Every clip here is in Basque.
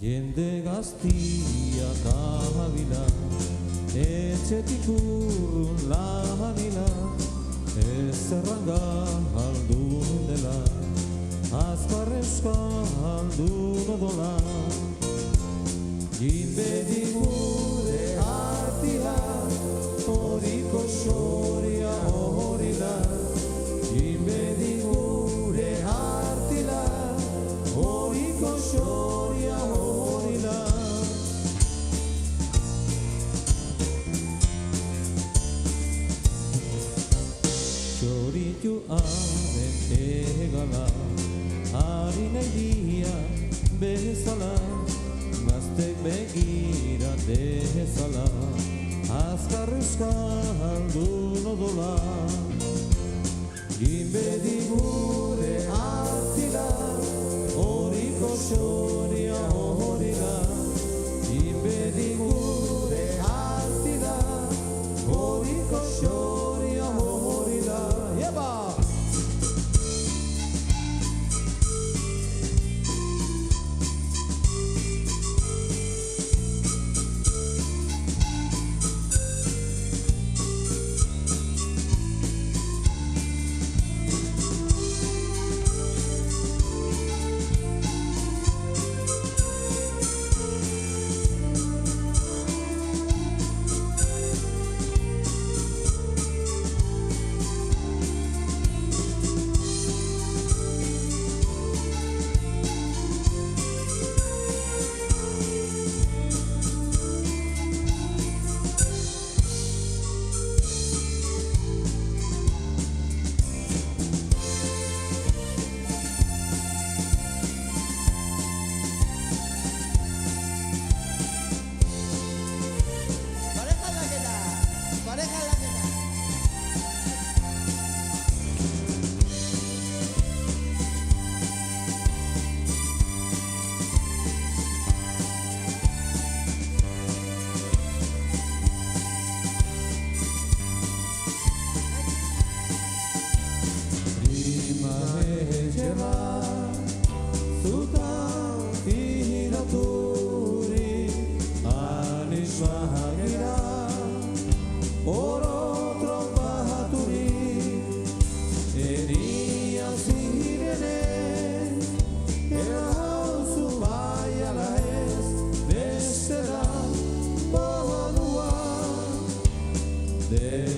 Jende gaztiak abila, etxetik urrun lahanila, ezerranga aldun dela, azkar euskaldun odola. Jinbedi gure artila, horiko soria horila. Jinbedi gure artila, horiko soria horila. Txoritu haren egala, hari nahi dia bezala, gaztek begira dezala, azkar euskaldun odola. Jinbedi gure artila, horiko soria horila. Jinbedi gure artila, horiko soria horila. Yeba!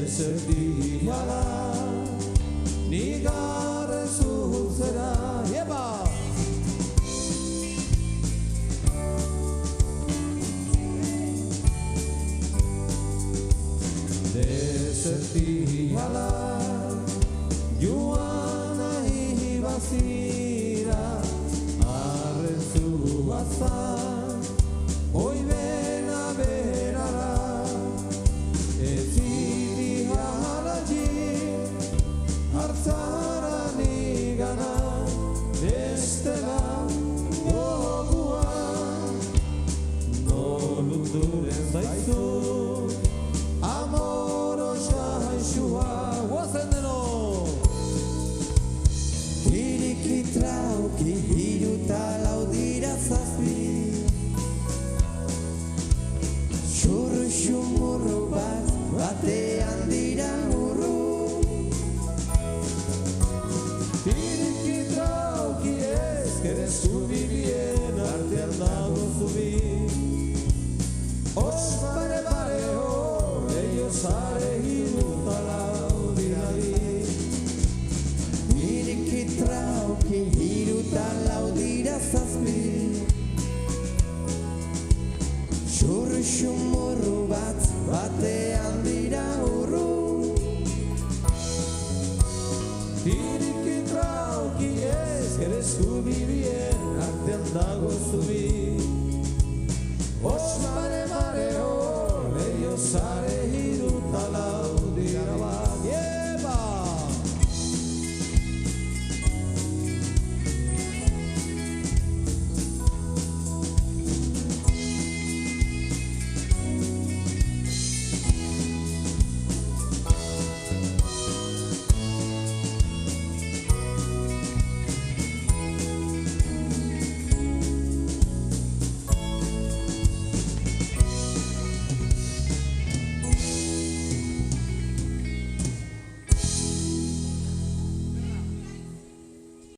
Desertiala, nigare zuzera. Yeba! Desertiala, joan nahi bazira, arren zuazan, hoi bena berara. Hartzara nigana, bestela goguan, nolunduren zaizu, amoro jaixua. Guazen deno! Iriki trauki, hiru eta lau dira zazpi, xurru xumurru bat, batean dira urru. Iriki trauki ezkere zubibien artean dago zubi. Os pare pare ho, ellos are